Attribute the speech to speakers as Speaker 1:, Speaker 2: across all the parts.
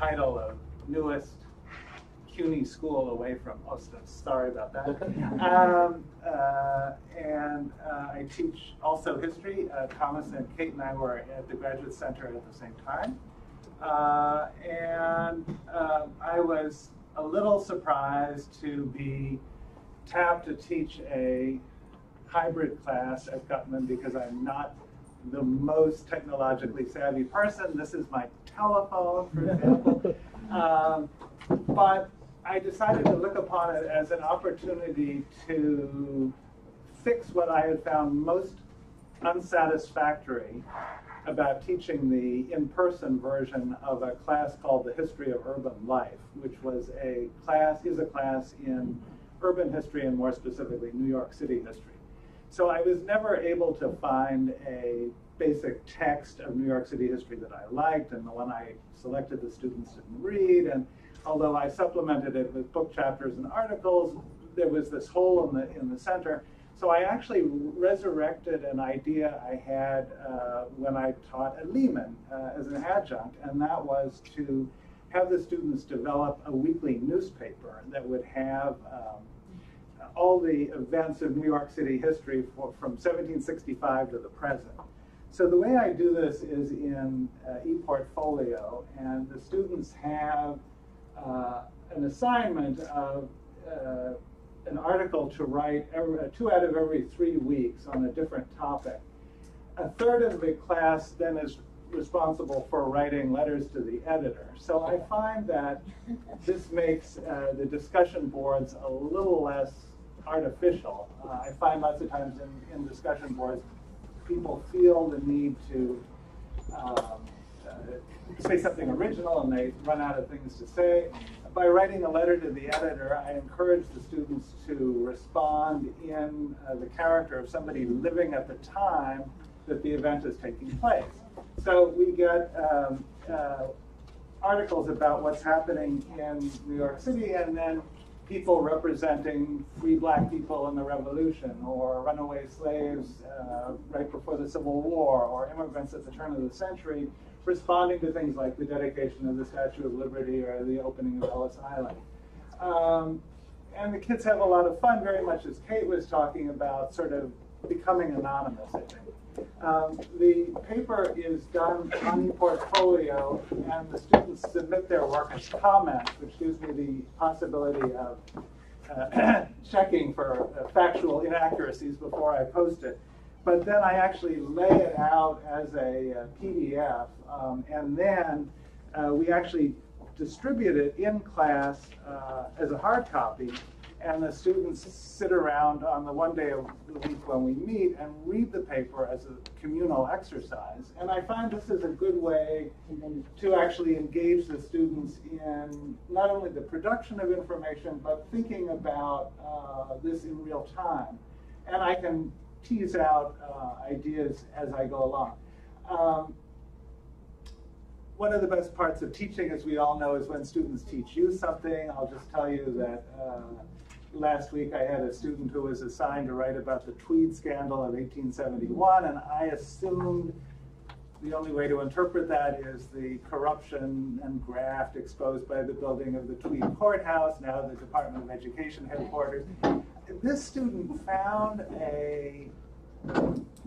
Speaker 1: title of newest CUNY school away from Austin. Sorry about that. I teach also history. Thomas and Kate and I were at the Graduate Center at the same time. I was a little surprised to be tapped to teach a hybrid class at Gutman because I'm not the most technologically savvy person. This is my telephone, for example. But I decided to look upon it as an opportunity to fix what I had found most unsatisfactory about teaching the in-person version of a class called The History of Urban Life, which is a class in urban history and more specifically New York City history. So I was never able to find a basic text of New York City history that I liked, and the one I selected the students didn't read. And although I supplemented it with book chapters and articles, there was this hole in the center. So I actually resurrected an idea I had when I taught at Lehman as an adjunct, and that was to have the students develop a weekly newspaper that would have all the events of New York City history from 1765 to the present. So the way I do this is in ePortfolio, and the students have an assignment of an article to write 2 out of every 3 weeks on a different topic. A third of the class then is responsible for writing letters to the editor. So I find that this makes the discussion boards a little less artificial. I find lots of times in discussion boards, people feel the need to say something original and they run out of things to say. By writing a letter to the editor, I encourage the students to respond in the character of somebody living at the time that the event is taking place. So we get articles about what's happening in New York City, and then people representing free black people in the Revolution, or runaway slaves right before the Civil War, or immigrants at the turn of the century, responding to things like the dedication of the Statue of Liberty or the opening of Ellis Island. And the kids have a lot of fun, very much as Kate was talking about, sort of becoming anonymous, I think. The paper is done on ePortfolio, and the students submit their work as comments, which gives me the possibility of checking for factual inaccuracies before I post it. But then I actually lay it out as a PDF, and then we actually distribute it in class as a hard copy, and the students sit around on the one day of the week when we meet and read the paper as a communal exercise. And I find this is a good way to actually engage the students in not only the production of information, but thinking about this in real time. And I can tease out ideas as I go along. One of the best parts of teaching, as we all know, is when students teach you something. I'll just tell you that last week I had a student who was assigned to write about the Tweed scandal of 1871, and I assumed the only way to interpret that is the corruption and graft exposed by the building of the Tweed courthouse, now the Department of Education headquarters. This student found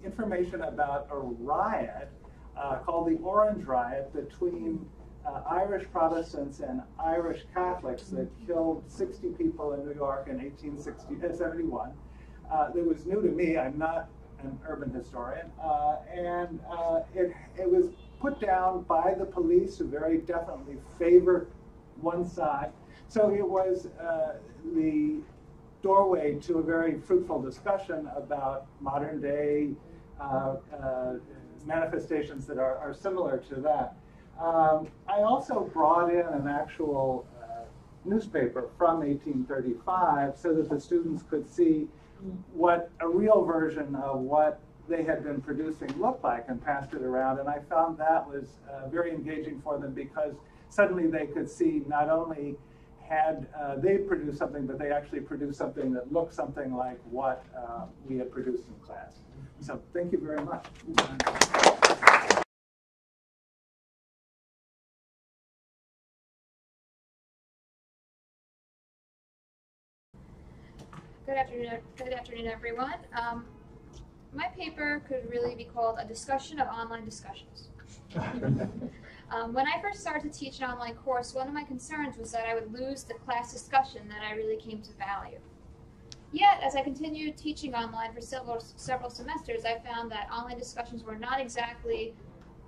Speaker 1: information about a riot called the Orange Riot between Irish Protestants and Irish Catholics that killed 60 people in New York in 1871. It was new to me. I'm not an urban historian. It was put down by the police, who very definitely favor one side. So it was the doorway to a very fruitful discussion about modern day manifestations that are similar to that. I also brought in an actual newspaper from 1835 so that the students could see what a real version of what they had been producing looked like, and passed it around. And I found that was very engaging for them, because suddenly they could see not only had they produced something, but they actually produced something that looked something like what we had produced in class. So thank you very much.
Speaker 2: Good afternoon, everyone. My paper could really be called a discussion of online discussions. When I first started to teach an online course, one of my concerns was that I would lose the class discussion that I really came to value. Yet, as I continued teaching online for several semesters, I found that online discussions were not exactly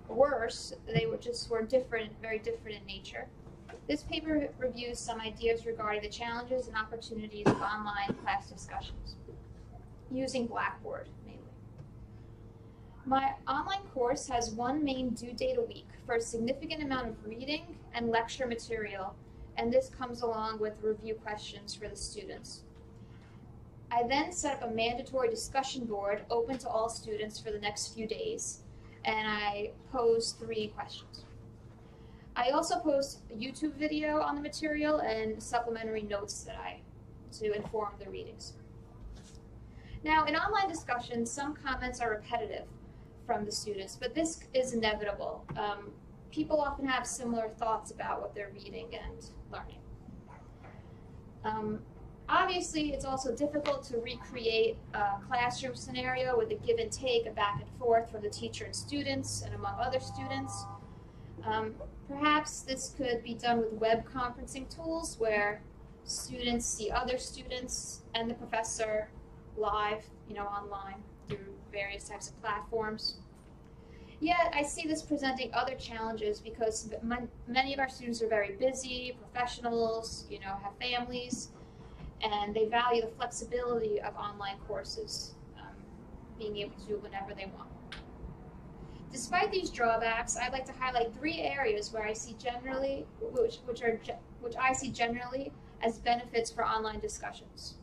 Speaker 2: worse. They were different, very different in nature. This paper reviews some ideas regarding the challenges and opportunities of online class discussions, using Blackboard mainly. My online course has one main due date a week for a significant amount of reading and lecture material, and this comes along with review questions for the students. I then set up a mandatory discussion board open to all students for the next few days, and I pose 3 questions. I also post a YouTube video on the material and supplementary notes to inform the readings. Now, in online discussions, some comments are repetitive from the students, but this is inevitable. People often have similar thoughts about what they're reading and learning. Obviously, it's also difficult to recreate a classroom scenario with a give and take, a back and forth from the teacher and students and among other students. Perhaps this could be done with web conferencing tools where students see other students and the professor live, online through various types of platforms. Yet, I see this presenting other challenges because many of our students are very busy, professionals, have families, and they value the flexibility of online courses, being able to do it whenever they want. Despite these drawbacks, I'd like to highlight 3 areas where I see generally, which I see generally as benefits for online discussions.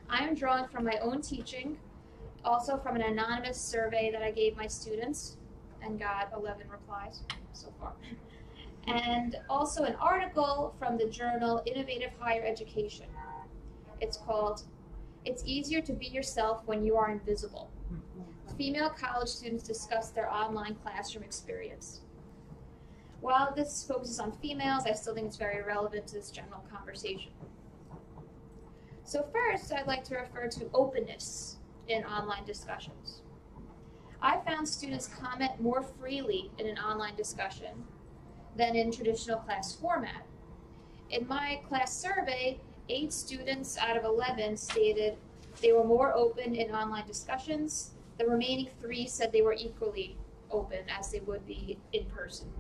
Speaker 2: I am drawing from my own teaching, also from an anonymous survey that I gave my students and got 11 replies so far, and also an article from the journal Innovative Higher Education. It's called, "It's Easier to Be Yourself When You Are Invisible." Female college students discuss their online classroom experience. While this focuses on females, I still think it's very relevant to this general conversation. So first, I'd like to refer to openness in online discussions. I found students comment more freely in an online discussion than in traditional class format. In my class survey, 8 students out of 11 stated they were more open in online discussions. The remaining 3 said they were equally open as they would be in person.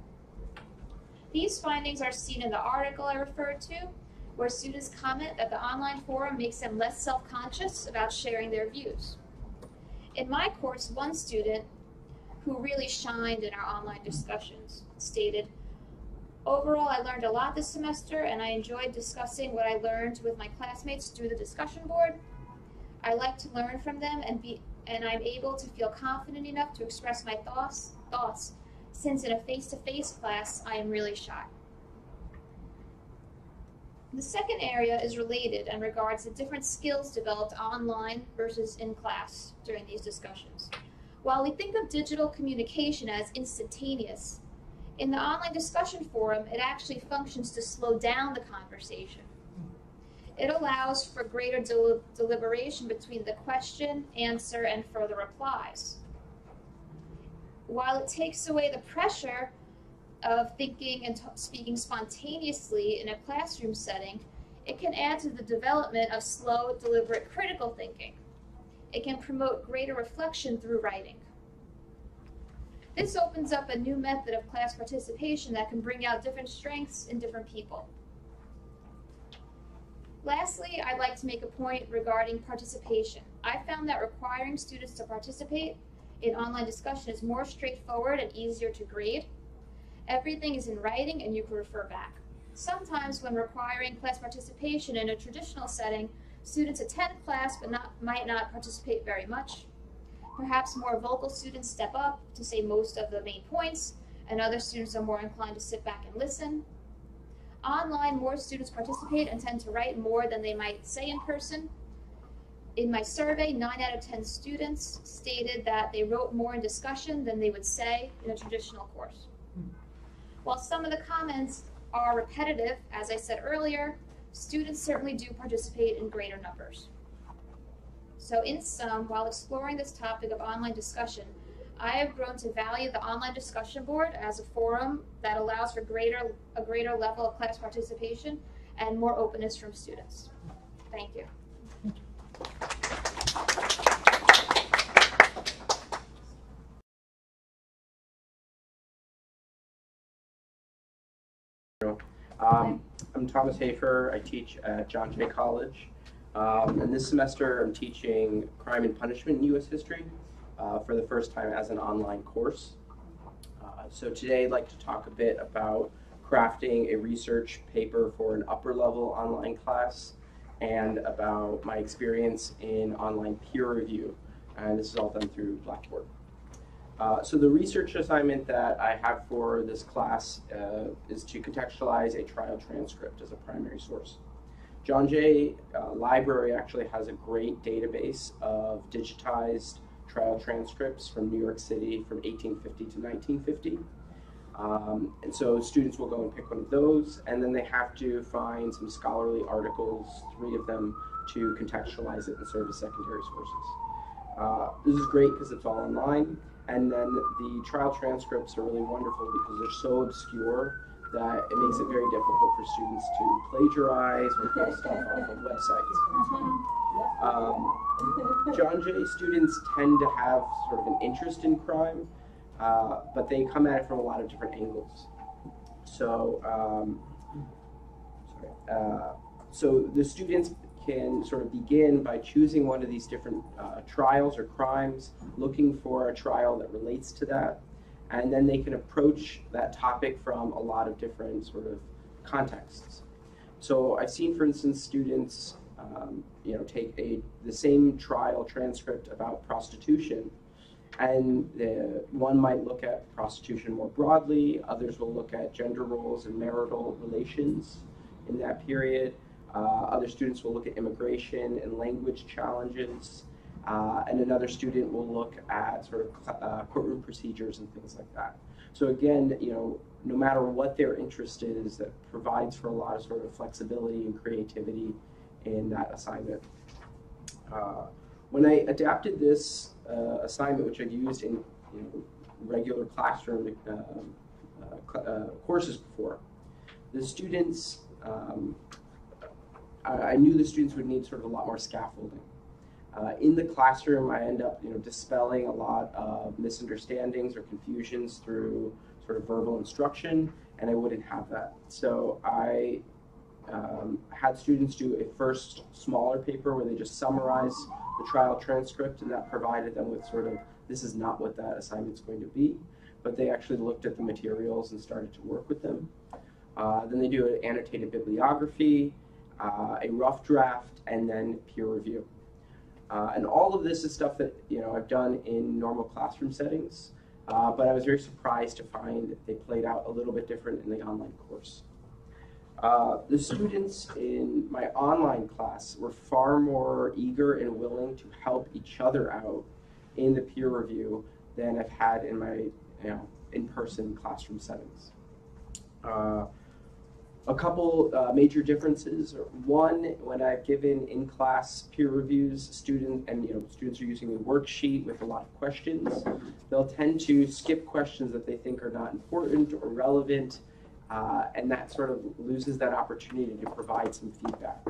Speaker 2: These findings are seen in the article I referred to, where students comment that the online forum makes them less self-conscious about sharing their views. In my course, one student who really shined in our online discussions stated, "Overall, I learned a lot this semester, and I enjoyed discussing what I learned with my classmates through the discussion board. I like to learn from them, and I'm able to feel confident enough to express my thoughts, since in a face-to-face class, I am really shy." The second area is related and regards the different skills developed online versus in class during these discussions. While we think of digital communication as instantaneous, in the online discussion forum, it actually functions to slow down the conversation. It allows for greater deliberation between the question, answer, and further replies. While it takes away the pressure of thinking and speaking spontaneously in a classroom setting, it can add to the development of slow, deliberate critical thinking. It can promote greater reflection through writing. This opens up a new method of class participation that can bring out different strengths in different people. Lastly, I'd like to make a point regarding participation. I found that requiring students to participate in online discussion is more straightforward and easier to grade. Everything is in writing and you can refer back. Sometimes when requiring class participation in a traditional setting, students attend class but might not participate very much. Perhaps more vocal students step up to say most of the main points, and other students are more inclined to sit back and listen. Online, more students participate and tend to write more than they might say in person. In my survey, 9 out of 10 students stated that they wrote more in discussion than they would say in a traditional course. While some of the comments are repetitive, as I said earlier, students certainly do participate in greater numbers. So in sum, while exploring this topic of online discussion, I have grown to value the online discussion board as a forum that allows for a greater level of class participation and more openness from students. Thank you.
Speaker 3: I'm Thomas Hafer. I teach at John Jay College. And this semester I'm teaching Crime and Punishment in U.S. History for the first time as an online course. So today I'd like to talk a bit about crafting a research paper for an upper level online class and about my experience in online peer review. And this is all done through Blackboard. So the research assignment that I have for this class is to contextualize a trial transcript as a primary source. John Jay Library actually has a great database of digitized trial transcripts from New York City from 1850 to 1950. And so students will go and pick one of those, and then they have to find some scholarly articles, 3 of them, to contextualize it and serve as secondary sources. This is great because it's all online. And then the trial transcripts are really wonderful because they're so obscure that it makes it very difficult for students to plagiarize or pull stuff off of websites. John Jay students tend to have sort of an interest in crime, but they come at it from a lot of different angles. So, so the students can sort of begin by choosing one of these different trials or crimes, looking for a trial that relates to that, and then they can approach that topic from a lot of different sort of contexts. So I've seen, for instance, students take the same trial transcript about prostitution, and one might look at prostitution more broadly, others will look at gender roles and marital relations in that period. Other students will look at immigration and language challenges, and another student will look at sort of courtroom procedures and things like that. So again, no matter what their interest is, that provides for a lot of sort of flexibility and creativity in that assignment. When I adapted this assignment, which I've used in regular classroom courses before, the students, I knew the students would need sort of a lot more scaffolding. In the classroom, I end up dispelling a lot of misunderstandings or confusions through sort of verbal instruction, and I wouldn't have that. So I had students do a first smaller paper where they just summarize the trial transcript, and that provided them with sort of, this is not what that assignment's going to be, but they actually looked at the materials and started to work with them. Then they do an annotated bibliography, a rough draft, and then peer review. And all of this is stuff that I've done in normal classroom settings, but I was very surprised to find that they played out a little bit different in the online course. The students in my online class were far more eager and willing to help each other out in the peer review than I've had in my in-person classroom settings. A couple major differences. One, when I've given in-class peer reviews, students are using a worksheet with a lot of questions, they'll tend to skip questions that they think are not important or relevant, and that sort of loses that opportunity to provide some feedback.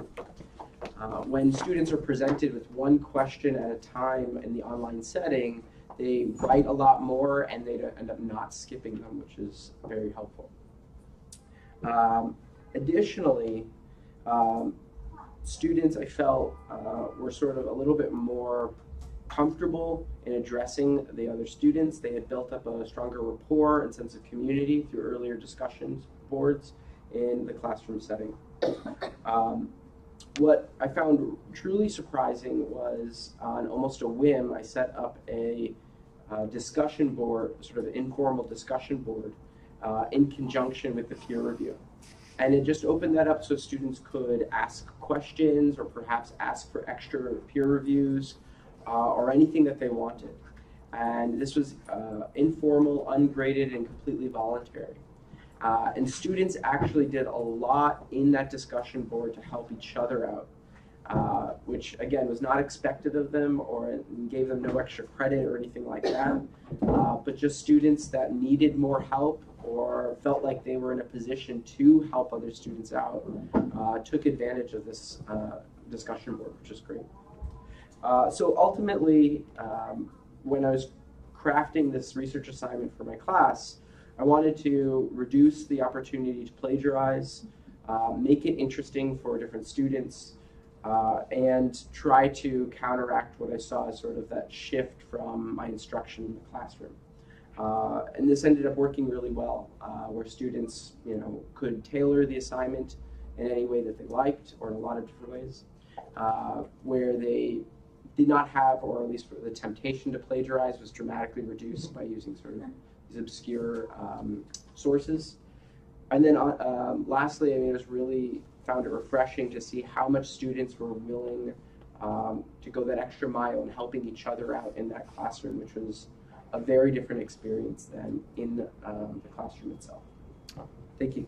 Speaker 3: When students are presented with one question at a time in the online setting, they write a lot more and they end up not skipping them, which is very helpful. Additionally, students, I felt, were sort of a little bit more comfortable in addressing the other students. They had built up a stronger rapport and sense of community through earlier discussion boards in the classroom setting. What I found truly surprising was, on almost a whim, I set up a discussion board, sort of informal discussion board, in conjunction with the peer review. And it just opened that up so students could ask questions or perhaps ask for extra peer reviews or anything that they wanted. And this was informal, ungraded, and completely voluntary. And students actually did a lot in that discussion board to help each other out. which again was not expected of them or gave them no extra credit or anything like that, but just students that needed more help or felt like they were in a position to help other students out took advantage of this discussion board, which is great. So ultimately, when I was crafting this research assignment for my class, I wanted to reduce the opportunity to plagiarize, make it interesting for different students, and try to counteract what I saw as sort of that shift from my instruction in the classroom. And this ended up working really well, where students, could tailor the assignment in any way that they liked, or in a lot of different ways, where they did not have, or at least the temptation to plagiarize was dramatically reduced by using sort of these obscure sources. And then lastly, I just really found it refreshing to see how much students were willing to go that extra mile in helping each other out in that classroom, which was a very different experience than in the classroom itself. Thank you.